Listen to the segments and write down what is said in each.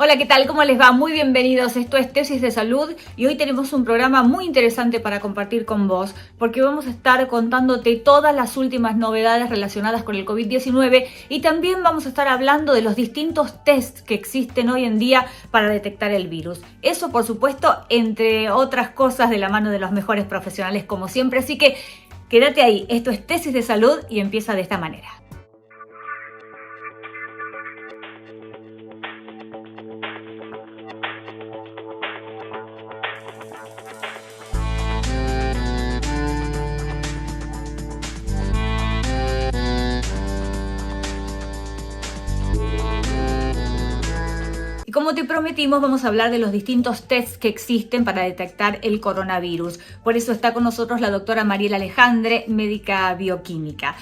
Hola, ¿qué tal? ¿Cómo les va? Muy bienvenidos. Esto es Tesis de Salud y hoy tenemos un programa muy interesante para compartir con vos porque vamos a estar contándote todas las últimas novedades relacionadas con el COVID-19 y también vamos a estar hablando de los distintos tests que existen hoy en día para detectar el virus. Eso, por supuesto, entre otras cosas, de la mano de los mejores profesionales como siempre. Así que quédate ahí. Esto es Tesis de Salud y empieza de esta manera. Y como te prometimos, vamos a hablar de los distintos tests que existen para detectar el coronavirus. Por eso está con nosotros la doctora Mariela Alejandre, médica bioquímica.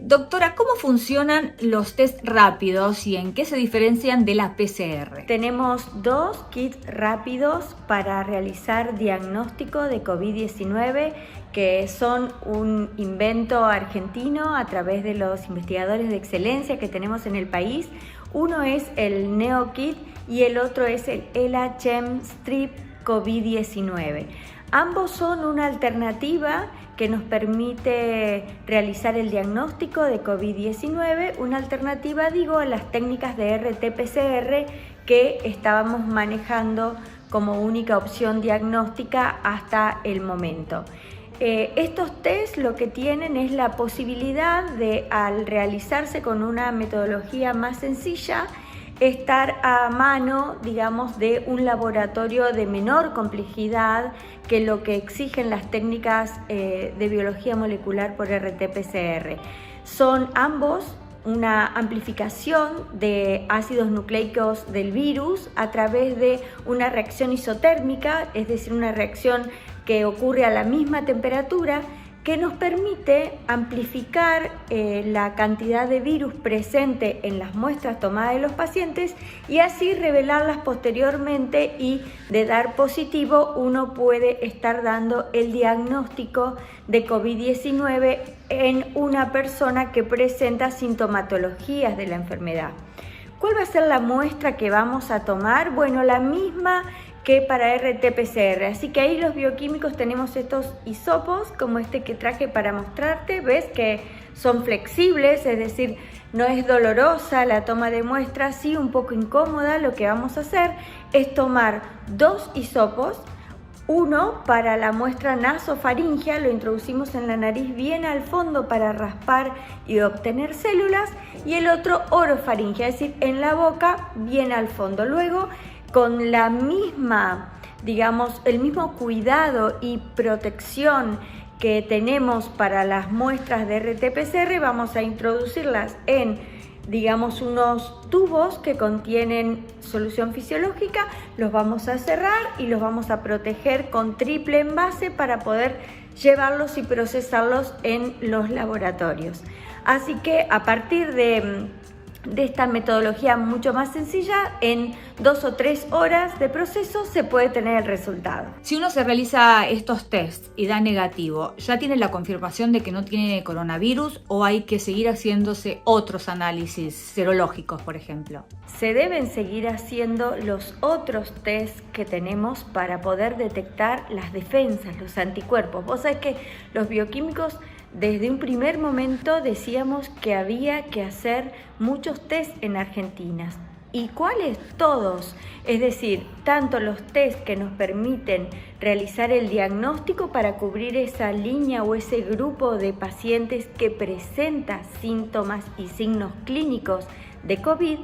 Doctora, ¿cómo funcionan los tests rápidos y en qué se diferencian de la PCR? Tenemos dos kits rápidos para realizar diagnóstico de COVID-19 que son un invento argentino a través de los investigadores de excelencia que tenemos en el país. Uno es el NeoKit y el otro es el ELA-Chem-Strip COVID-19. Ambos son una alternativa que nos permite realizar el diagnóstico de COVID-19, una alternativa, a las técnicas de RT-PCR que estábamos manejando como única opción diagnóstica hasta el momento. Estos test lo que tienen es la posibilidad de, al realizarse con una metodología más sencilla, estar a mano, de un laboratorio de menor complejidad que lo que exigen las técnicas de biología molecular por RT-PCR. Son ambos una amplificación de ácidos nucleicos del virus a través de una reacción isotérmica, es decir, una reacción que ocurre a la misma temperatura, que nos permite amplificar la cantidad de virus presente en las muestras tomadas de los pacientes y así revelarlas posteriormente, y de dar positivo uno puede estar dando el diagnóstico de COVID-19 en una persona que presenta sintomatologías de la enfermedad. ¿Cuál va a ser la muestra que vamos a tomar? Bueno, la misma que para RT-PCR, así que ahí los bioquímicos tenemos estos hisopos como este que traje para mostrarte. Ves que son flexibles, es decir, no es dolorosa la toma de muestra, sí un poco incómoda. Lo que vamos a hacer es tomar dos hisopos, uno para la muestra nasofaringea, lo introducimos en la nariz bien al fondo para raspar y obtener células, y el otro orofaringea, es decir, en la boca bien al fondo. Luego, con la misma, el mismo cuidado y protección que tenemos para las muestras de RT-PCR, vamos a introducirlas en, unos tubos que contienen solución fisiológica, los vamos a cerrar y los vamos a proteger con triple envase para poder llevarlos y procesarlos en los laboratorios. Así que a partir de esta metodología mucho más sencilla, en 2 o 3 horas de proceso se puede tener el resultado. Si uno se realiza estos tests y da negativo, ¿ya tiene la confirmación de que no tiene coronavirus o hay que seguir haciéndose otros análisis serológicos, por ejemplo? Se deben seguir haciendo los otros tests que tenemos para poder detectar las defensas, los anticuerpos. Vos sabés que los bioquímicos desde un primer momento decíamos que había que hacer muchos test en Argentina. ¿Y cuáles? Todos. Es decir, tanto los test que nos permiten realizar el diagnóstico para cubrir esa línea o ese grupo de pacientes que presenta síntomas y signos clínicos de COVID,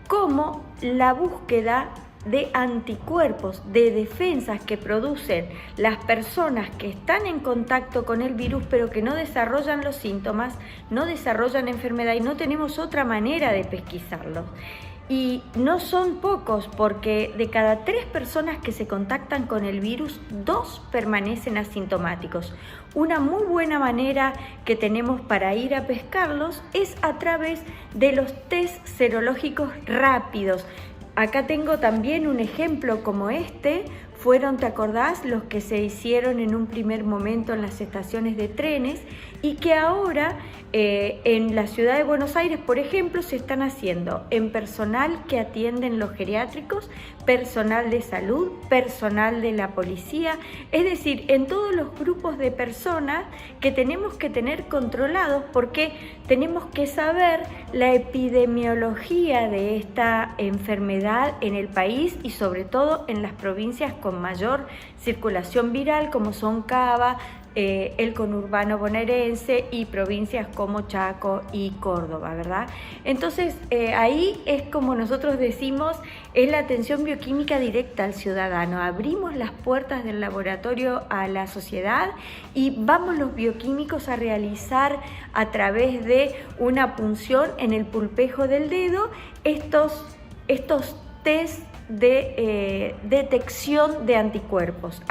como la búsqueda de anticuerpos, de defensas que producen las personas que están en contacto con el virus pero que no desarrollan los síntomas, no desarrollan enfermedad, y no tenemos otra manera de pesquisarlos. Y no son pocos, porque de cada 3 personas que se contactan con el virus, 2 permanecen asintomáticos. Una muy buena manera que tenemos para ir a pescarlos es a través de los test serológicos rápidos. Acá tengo también un ejemplo como este. fueron, ¿te acordás?, los que se hicieron en un primer momento en las estaciones de trenes y que ahora en la ciudad de Buenos Aires, por ejemplo, se están haciendo en personal que atienden los geriátricos, personal de salud, personal de la policía, es decir, en todos los grupos de personas que tenemos que tener controlados porque tenemos que saber la epidemiología de esta enfermedad en el país y sobre todo en las provincias con mayor circulación viral como son Cava, el conurbano bonaerense y provincias como Chaco y Córdoba, ¿verdad? Entonces ahí es como nosotros decimos, es la atención bioquímica directa al ciudadano. Abrimos las puertas del laboratorio a la sociedad y vamos los bioquímicos a realizar a través de una punción en el pulpejo del dedo estos test de detección de anticuerpos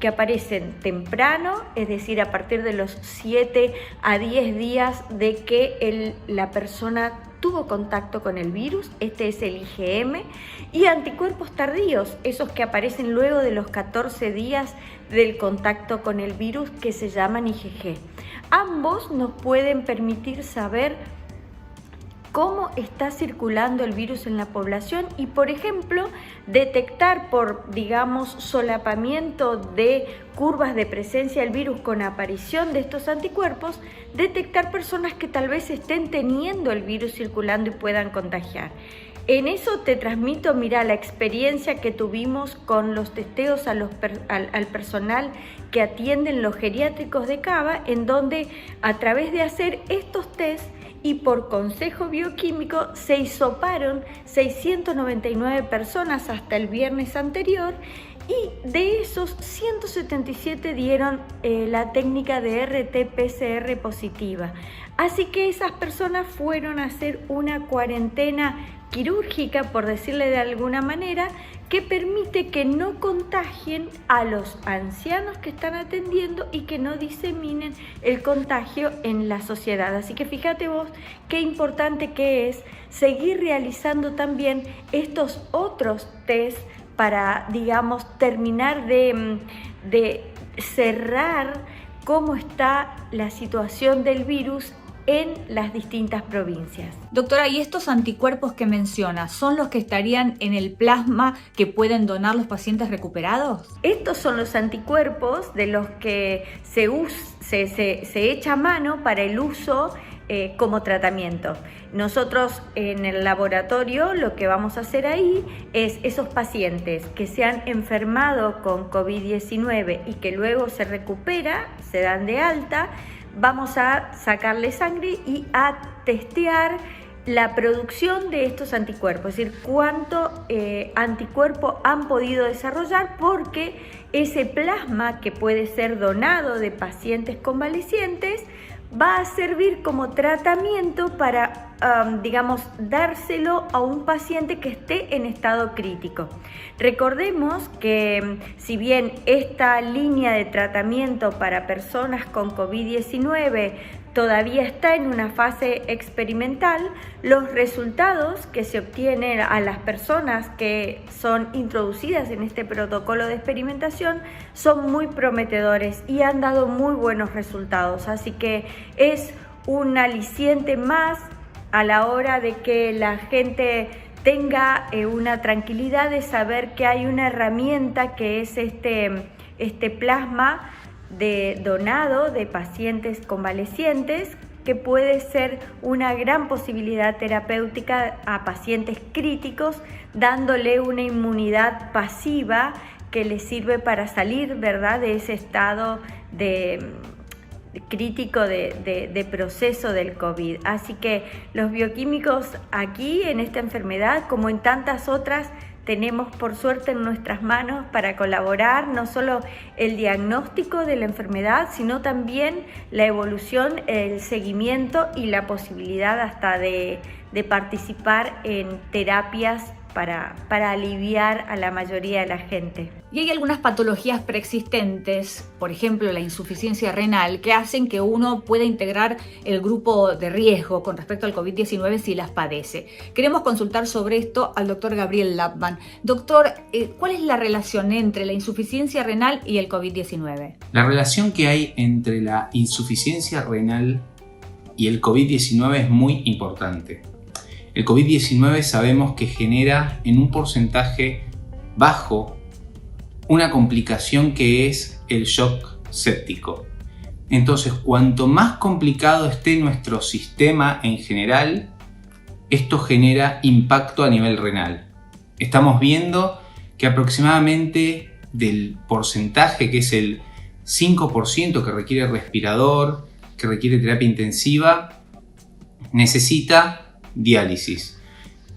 que aparecen temprano, es decir, a partir de los 7 a 10 días de que la persona tuvo contacto con el virus, este es el IgM, y anticuerpos tardíos, esos que aparecen luego de los 14 días del contacto con el virus, que se llaman IgG. Ambos nos pueden permitir saber cómo está circulando el virus en la población y, por ejemplo, detectar por, digamos, solapamiento de curvas de presencia del virus con aparición de estos anticuerpos, detectar personas que tal vez estén teniendo el virus circulando y puedan contagiar. En eso te transmito, mira, la experiencia que tuvimos con los testeos al personal que atienden los geriátricos de Cava, en donde a través de hacer estos test y por consejo bioquímico se hisoparon 699 personas hasta el viernes anterior y de esos 177 dieron la técnica de RT-PCR positiva. Así que esas personas fueron a hacer una cuarentena quirúrgica, por decirle de alguna manera, que permite que no contagien a los ancianos que están atendiendo y que no diseminen el contagio en la sociedad. Así que fíjate vos qué importante que es seguir realizando también estos otros test para, digamos, terminar de cerrar cómo está la situación del virus en las distintas provincias. Doctora, ¿y estos anticuerpos que menciona son los que estarían en el plasma que pueden donar los pacientes recuperados? Estos son los anticuerpos de los que se echa mano para el uso como tratamiento. Nosotros en el laboratorio lo que vamos a hacer ahí es esos pacientes que se han enfermado con COVID-19 y que luego se dan de alta, vamos a sacarle sangre y a testear la producción de estos anticuerpos, es decir, cuánto anticuerpo han podido desarrollar, porque ese plasma que puede ser donado de pacientes convalecientes va a servir como tratamiento para, digamos, dárselo a un paciente que esté en estado crítico. Recordemos que si bien esta línea de tratamiento para personas con COVID-19 todavía está en una fase experimental, los resultados que se obtienen a las personas que son introducidas en este protocolo de experimentación son muy prometedores y han dado muy buenos resultados. Así que es un aliciente más a la hora de que la gente tenga una tranquilidad de saber que hay una herramienta que es este plasma donado de pacientes convalecientes, que puede ser una gran posibilidad terapéutica a pacientes críticos, dándole una inmunidad pasiva que les sirve para salir, ¿verdad?, de ese estado crítico de proceso del COVID. Así que los bioquímicos aquí en esta enfermedad, como en tantas otras, tenemos por suerte en nuestras manos para colaborar no solo el diagnóstico de la enfermedad, sino también la evolución, el seguimiento y la posibilidad hasta de participar en terapias para aliviar a la mayoría de la gente. Y hay algunas patologías preexistentes, por ejemplo la insuficiencia renal, que hacen que uno pueda integrar el grupo de riesgo con respecto al COVID-19 si las padece. Queremos consultar sobre esto al doctor Gabriel Lapman. Doctor, ¿cuál es la relación entre la insuficiencia renal y el COVID-19? La relación que hay entre la insuficiencia renal y el COVID-19 es muy importante. El COVID-19 sabemos que genera en un porcentaje bajo una complicación que es el shock séptico. Entonces, cuanto más complicado esté nuestro sistema en general, esto genera impacto a nivel renal. Estamos viendo que aproximadamente del porcentaje, que es el 5% que requiere respirador, que requiere terapia intensiva, necesita diálisis.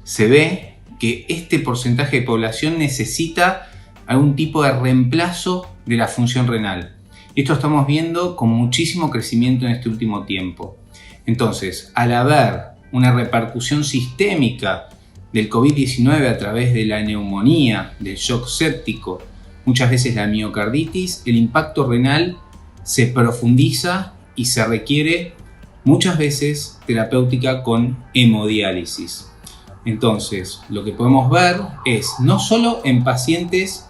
Se ve que este porcentaje de población necesita algún tipo de reemplazo de la función renal. Esto estamos viendo con muchísimo crecimiento en este último tiempo. Entonces, al haber una repercusión sistémica del COVID-19 a través de la neumonía, del shock séptico, muchas veces la miocarditis, el impacto renal se profundiza y se requiere muchas veces terapéutica con hemodiálisis. Entonces, lo que podemos ver es no solo en pacientes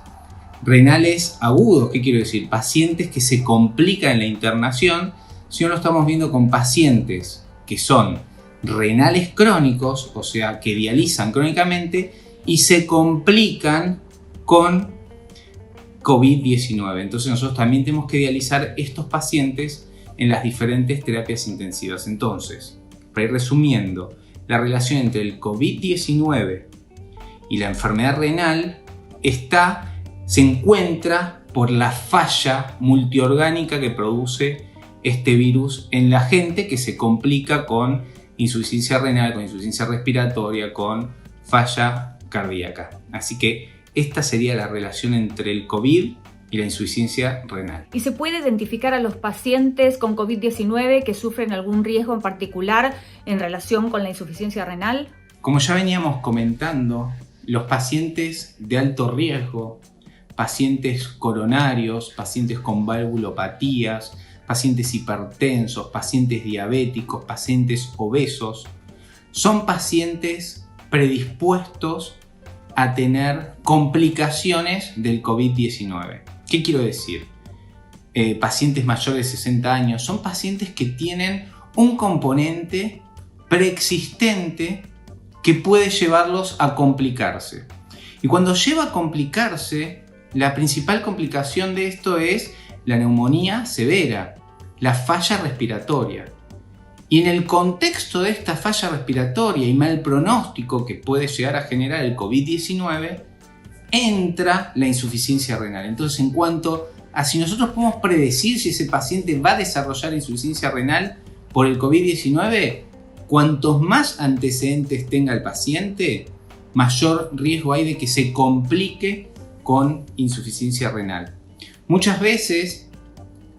renales agudos, ¿qué quiero decir? Pacientes que se complican en la internación, sino lo estamos viendo con pacientes que son renales crónicos, o sea, que dializan crónicamente y se complican con COVID-19. Entonces nosotros también tenemos que dializar estos pacientes en las diferentes terapias intensivas. Entonces, para ir resumiendo, la relación entre el COVID-19 y la enfermedad renal se encuentra por la falla multiorgánica que produce este virus en la gente, que se complica con insuficiencia renal, con insuficiencia respiratoria, con falla cardíaca. Así que esta sería la relación entre el COVID y la insuficiencia renal. ¿Y se puede identificar a los pacientes con COVID-19 que sufren algún riesgo en particular en relación con la insuficiencia renal? Como ya veníamos comentando, los pacientes de alto riesgo, pacientes coronarios, pacientes con valvulopatías, pacientes hipertensos, pacientes diabéticos, pacientes obesos, son pacientes predispuestos a tener complicaciones del COVID-19. ¿Qué quiero decir? Pacientes mayores de 60 años son pacientes que tienen un componente preexistente que puede llevarlos a complicarse. Y cuando lleva a complicarse, la principal complicación de esto es la neumonía severa, la falla respiratoria. Y en el contexto de esta falla respiratoria y mal pronóstico que puede llegar a generar el COVID-19, entra la insuficiencia renal. Entonces, en cuanto a si nosotros podemos predecir si ese paciente va a desarrollar insuficiencia renal por el COVID-19, cuantos más antecedentes tenga el paciente, mayor riesgo hay de que se complique con insuficiencia renal. Muchas veces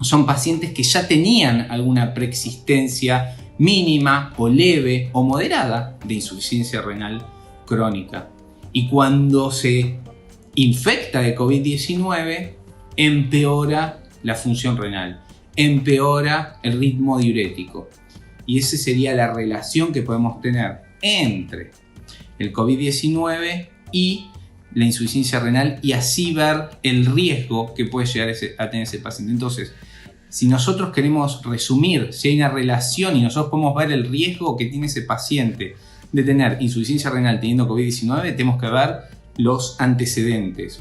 son pacientes que ya tenían alguna preexistencia mínima o leve o moderada de insuficiencia renal crónica. Y cuando se infecta de COVID-19, empeora la función renal, empeora el ritmo diurético. Y esa sería la relación que podemos tener entre el COVID-19 y la insuficiencia renal, y así ver el riesgo que puede llegar a tener ese paciente. Entonces, si nosotros queremos resumir si hay una relación y nosotros podemos ver el riesgo que tiene ese paciente de tener insuficiencia renal teniendo COVID-19, tenemos que ver los antecedentes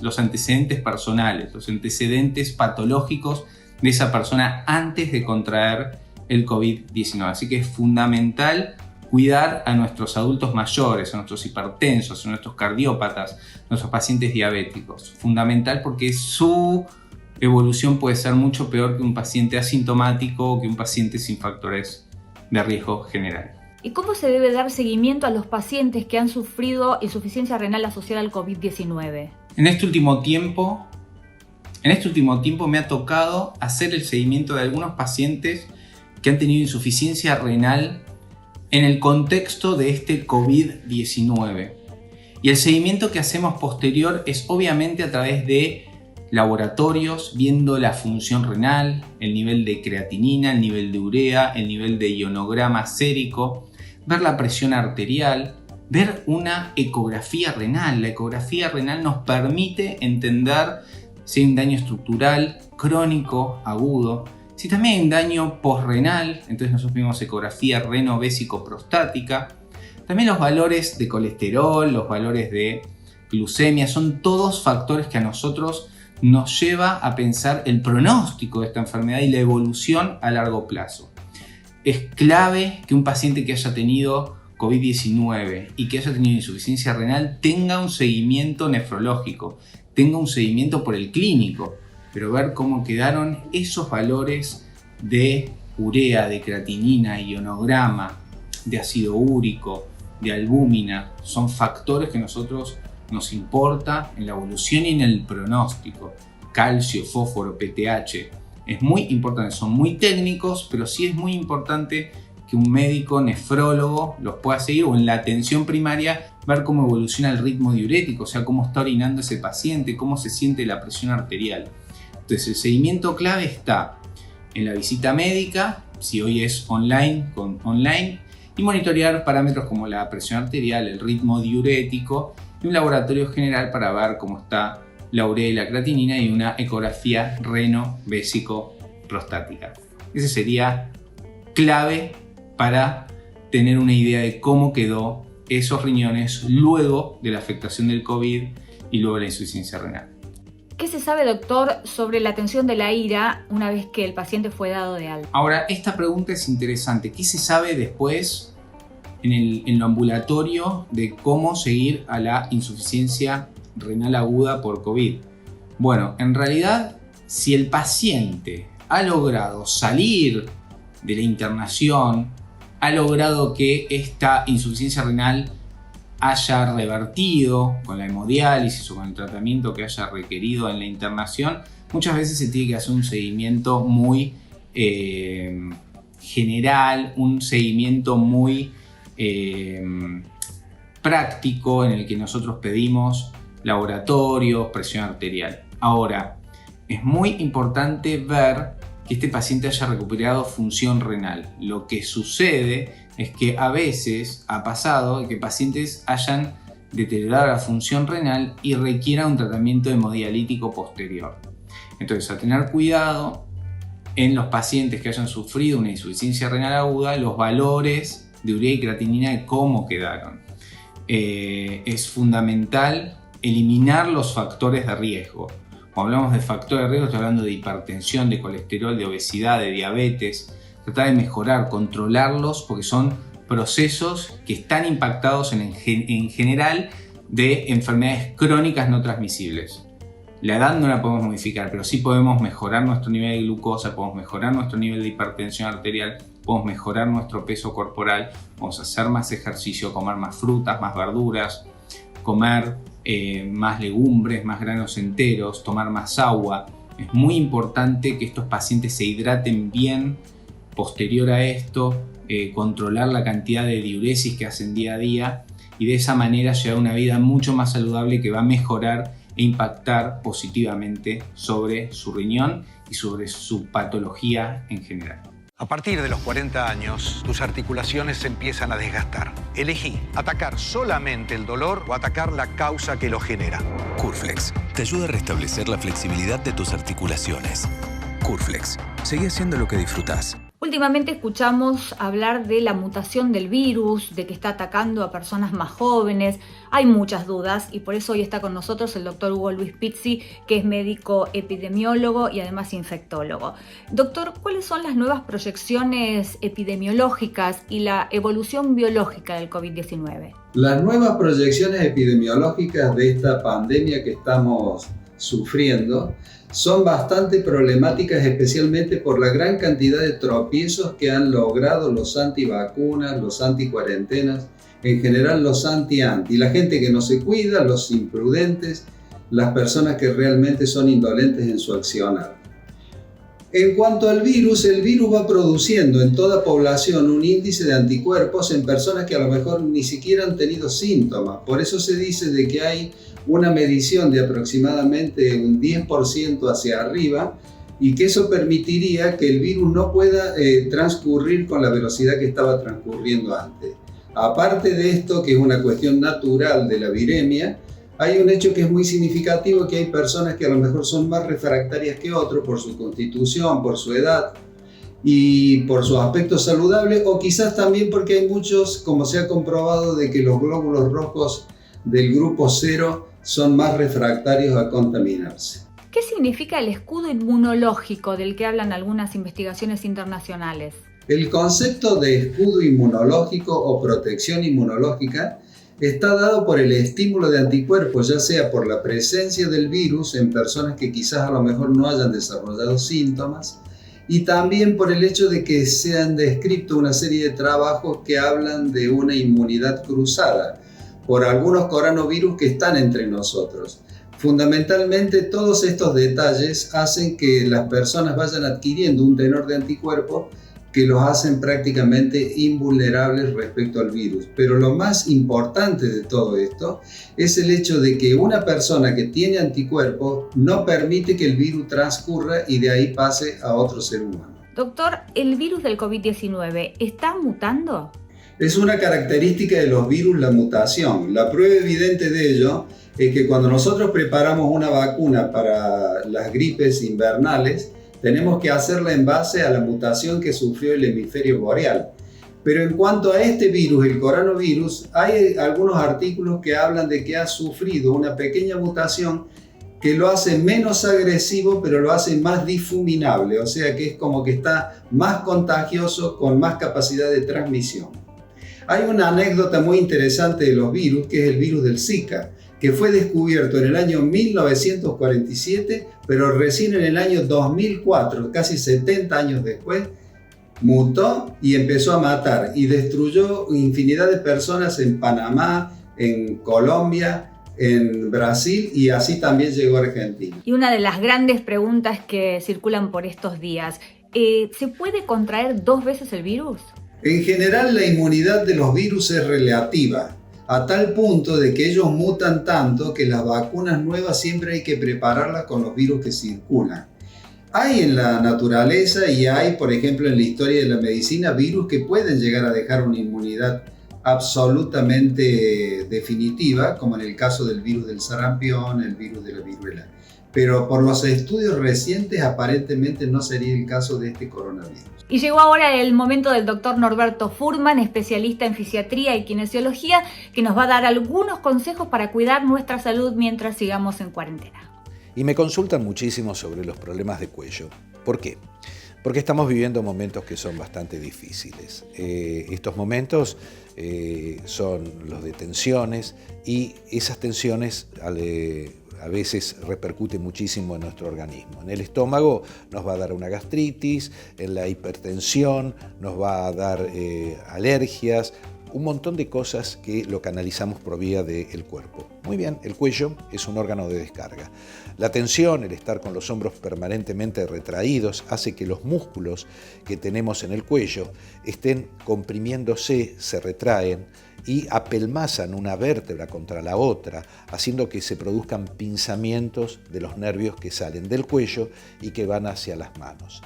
personales, los antecedentes patológicos de esa persona antes de contraer el COVID-19. Así que es fundamental cuidar a nuestros adultos mayores, a nuestros hipertensos, a nuestros cardiópatas, a nuestros pacientes diabéticos. Fundamental porque su evolución puede ser mucho peor que un paciente asintomático o que un paciente sin factores de riesgo general. ¿Y cómo se debe dar seguimiento a los pacientes que han sufrido insuficiencia renal asociada al COVID-19? En este último tiempo me ha tocado hacer el seguimiento de algunos pacientes que han tenido insuficiencia renal en el contexto de este COVID-19. Y el seguimiento que hacemos posterior es obviamente a través de laboratorios viendo la función renal, el nivel de creatinina, el nivel de urea, el nivel de ionograma sérico, ver la presión arterial, ver una ecografía renal. La ecografía renal nos permite entender si hay un daño estructural, crónico, agudo, si también hay un daño posrenal. Entonces nosotros vimos ecografía reno-vésico-prostática. También los valores de colesterol, los valores de glucemia, son todos factores que a nosotros nos lleva a pensar el pronóstico de esta enfermedad y la evolución a largo plazo. Es clave que un paciente que haya tenido COVID-19 y que haya tenido insuficiencia renal tenga un seguimiento nefrológico, tenga un seguimiento por el clínico, pero ver cómo quedaron esos valores de urea, de creatinina, ionograma, de ácido úrico, de albúmina, son factores que a nosotros nos importa en la evolución y en el pronóstico. Calcio, fósforo, PTH, es muy importante, son muy técnicos, pero sí es muy importante que un médico nefrólogo los pueda seguir, o en la atención primaria ver cómo evoluciona el ritmo diurético, o sea, cómo está orinando ese paciente, cómo se siente la presión arterial. Entonces el seguimiento clave está en la visita médica, si hoy es online, con online, y monitorear parámetros como la presión arterial, el ritmo diurético, y un laboratorio general para ver cómo está la urea y la creatinina, y una ecografía reno-vésico-prostática. Ese sería clave para tener una idea de cómo quedó esos riñones luego de la afectación del COVID y luego de la insuficiencia renal. ¿Qué se sabe, doctor, sobre la atención de la ira una vez que el paciente fue dado de alta? Ahora, esta pregunta es interesante. ¿Qué se sabe después en lo ambulatorio de cómo seguir a la insuficiencia renal aguda por COVID? Bueno, en realidad, si el paciente ha logrado salir de la internación, ha logrado que esta insuficiencia renal haya revertido con la hemodiálisis o con el tratamiento que haya requerido en la internación, muchas veces se tiene que hacer un seguimiento muy general, un seguimiento muy práctico, en el que nosotros pedimos laboratorios, presión arterial. Ahora, es muy importante ver que este paciente haya recuperado función renal. Lo que sucede es que a veces ha pasado que pacientes hayan deteriorado la función renal y requieran un tratamiento hemodialítico posterior. Entonces, a tener cuidado en los pacientes que hayan sufrido una insuficiencia renal aguda, los valores de urea y creatinina de cómo quedaron. Es fundamental eliminar los factores de riesgo. Cuando hablamos de factores de riesgo, estoy hablando de hipertensión, de colesterol, de obesidad, de diabetes. Tratar de mejorar, controlarlos, porque son procesos que están impactados en general de enfermedades crónicas no transmisibles. La edad no la podemos modificar, pero sí podemos mejorar nuestro nivel de glucosa, podemos mejorar nuestro nivel de hipertensión arterial, podemos mejorar nuestro peso corporal, podemos hacer más ejercicio, comer más frutas, más verduras, comer más legumbres, más granos enteros, tomar más agua. Es muy importante que estos pacientes se hidraten bien posterior a esto, controlar la cantidad de diuresis que hacen día a día, y de esa manera llevar una vida mucho más saludable que va a mejorar e impactar positivamente sobre su riñón y sobre su patología en general. A partir de los 40 años, tus articulaciones se empiezan a desgastar. Elegí atacar solamente el dolor o atacar la causa que lo genera. Curflex te ayuda a restablecer la flexibilidad de tus articulaciones. Curflex, seguí haciendo lo que disfrutás. Últimamente escuchamos hablar de la mutación del virus, de que está atacando a personas más jóvenes. Hay muchas dudas y por eso hoy está con nosotros el doctor Hugo Luis Pizzi, que es médico epidemiólogo y además infectólogo. Doctor, ¿cuáles son las nuevas proyecciones epidemiológicas y la evolución biológica del COVID-19? Las nuevas proyecciones epidemiológicas de esta pandemia que estamos sufriendo son bastante problemáticas, especialmente por la gran cantidad de tropiezos que han logrado los antivacunas, los anticuarentenas, en general los anti-anti, la gente que no se cuida, los imprudentes, las personas que realmente son indolentes en su accionar. En cuanto al virus, el virus va produciendo en toda población un índice de anticuerpos en personas que a lo mejor ni siquiera han tenido síntomas. Por eso se dice de que hay una medición de aproximadamente un 10% hacia arriba, y que eso permitiría que el virus no pueda transcurrir con la velocidad que estaba transcurriendo antes. Aparte de esto, que es una cuestión natural de la viremia, hay un hecho que es muy significativo, que hay personas que a lo mejor son más refractarias que otros por su constitución, por su edad y por su aspecto saludable, o quizás también porque hay muchos, como se ha comprobado, de que los glóbulos rojos del grupo 0 son más refractarios a contaminarse. ¿Qué significa el escudo inmunológico del que hablan algunas investigaciones internacionales? El concepto de escudo inmunológico o protección inmunológica está dado por el estímulo de anticuerpos, ya sea por la presencia del virus en personas que quizás a lo mejor no hayan desarrollado síntomas, y también por el hecho de que se han descrito una serie de trabajos que hablan de una inmunidad cruzada por algunos coronavirus que están entre nosotros. Fundamentalmente, todos estos detalles hacen que las personas vayan adquiriendo un tenor de anticuerpos que los hacen prácticamente invulnerables respecto al virus. Pero lo más importante de todo esto es el hecho de que una persona que tiene anticuerpos no permite que el virus transcurra y de ahí pase a otro ser humano. Doctor, ¿el virus del COVID-19 está mutando? Es una característica de los virus la mutación. La prueba evidente de ello es que cuando nosotros preparamos una vacuna para las gripes invernales, tenemos que hacerla en base a la mutación que sufrió el hemisferio boreal. Pero en cuanto a este virus, el coronavirus, hay algunos artículos que hablan de que ha sufrido una pequeña mutación que lo hace menos agresivo, pero lo hace más difuminable, o sea que es como que está más contagioso, con más capacidad de transmisión. Hay una anécdota muy interesante de los virus, que es el virus del Zika, que fue descubierto en el año 1947, pero recién en el año 2004, casi 70 años después, mutó y empezó a matar y destruyó infinidad de personas en Panamá, en Colombia, en Brasil, y así también llegó a Argentina. Y una de las grandes preguntas que circulan por estos días, ¿se puede contraer 2 veces el virus? En general, la inmunidad de los virus es relativa, a tal punto de que ellos mutan tanto que las vacunas nuevas siempre hay que prepararlas con los virus que circulan. Hay en la naturaleza y hay, por ejemplo, en la historia de la medicina, virus que pueden llegar a dejar una inmunidad absolutamente definitiva, como en el caso del virus del sarampión, el virus de la viruela. Pero por los estudios recientes, aparentemente no sería el caso de este coronavirus. Y llegó ahora el momento del doctor Norberto Furman, especialista en fisiatría y kinesiología, que nos va a dar algunos consejos para cuidar nuestra salud mientras sigamos en cuarentena. Y me consultan muchísimo sobre los problemas de cuello. ¿Por qué? Porque estamos viviendo momentos que son bastante difíciles. Estos momentos son los de tensiones, y esas tensiones a veces repercute muchísimo en nuestro organismo. En el estómago nos va a dar una gastritis, en la hipertensión nos va a dar alergias, un montón de cosas que lo canalizamos por vía del cuerpo. Muy bien, el cuello es un órgano de descarga. La tensión, el estar con los hombros permanentemente retraídos, hace que los músculos que tenemos en el cuello estén comprimiéndose, se retraen y apelmazan una vértebra contra la otra, haciendo que se produzcan pinzamientos de los nervios que salen del cuello y que van hacia las manos.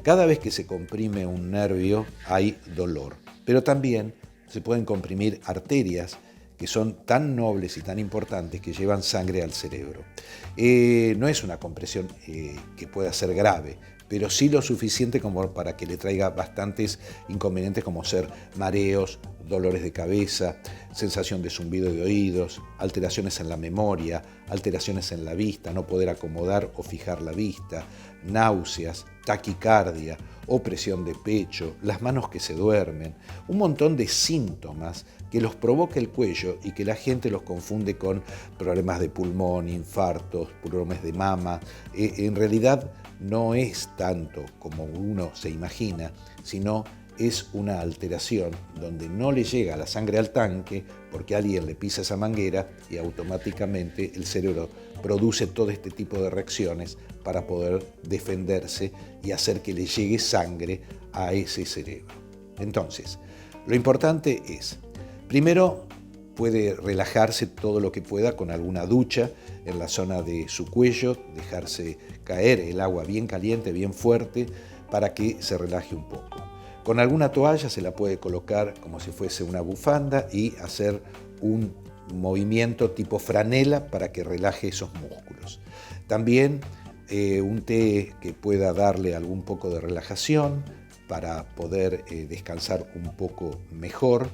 Cada vez que se comprime un nervio hay dolor, pero también se pueden comprimir arterias que son tan nobles y tan importantes que llevan sangre al cerebro. No es una compresión que pueda ser grave, pero sí lo suficiente como para que le traiga bastantes inconvenientes, como ser mareos, dolores de cabeza, sensación de zumbido de oídos, alteraciones en la memoria, alteraciones en la vista, no poder acomodar o fijar la vista, náuseas, taquicardia, opresión de pecho, las manos que se duermen, un montón de síntomas que los provoca el cuello y que la gente los confunde con problemas de pulmón, infartos, problemas de mama. En realidad no es tanto como uno se imagina, sino es una alteración donde no le llega la sangre al tanque porque alguien le pisa esa manguera y automáticamente el cerebro produce todo este tipo de reacciones para poder defenderse y hacer que le llegue sangre a ese cerebro. Entonces, lo importante es, primero, puede relajarse todo lo que pueda con alguna ducha en la zona de su cuello, dejarse caer el agua bien caliente, bien fuerte, para que se relaje un poco. Con alguna toalla se la puede colocar como si fuese una bufanda y hacer un movimiento tipo franela para que relaje esos músculos. También un té que pueda darle algún poco de relajación para poder descansar un poco mejor.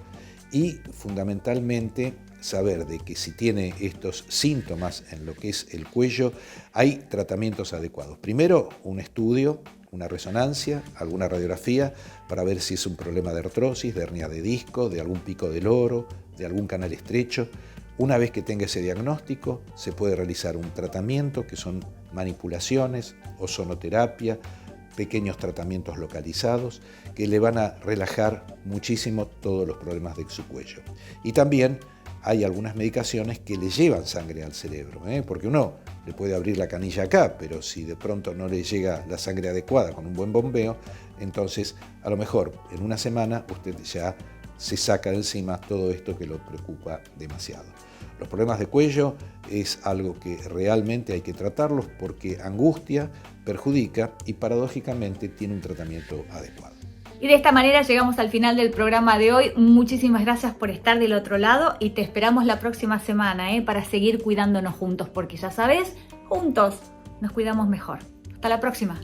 Y fundamentalmente saber de que si tiene estos síntomas en lo que es el cuello, hay tratamientos adecuados. Primero, un estudio, una resonancia, alguna radiografía para ver si es un problema de artrosis, de hernia de disco, de algún pico del loro, de algún canal estrecho. Una vez que tenga ese diagnóstico, se puede realizar un tratamiento que son manipulaciones, ozonoterapia, pequeños tratamientos localizados que le van a relajar muchísimo todos los problemas de su cuello. Y también hay algunas medicaciones que le llevan sangre al cerebro, porque uno le puede abrir la canilla acá, pero si de pronto no le llega la sangre adecuada con un buen bombeo, entonces a lo mejor en una semana usted ya se saca de encima todo esto que lo preocupa demasiado. Los problemas de cuello es algo que realmente hay que tratarlos porque angustia, perjudica y paradójicamente tiene un tratamiento adecuado. Y de esta manera llegamos al final del programa de hoy. Muchísimas gracias por estar del otro lado y te esperamos la próxima semana para seguir cuidándonos juntos, porque ya sabes, juntos nos cuidamos mejor. Hasta la próxima.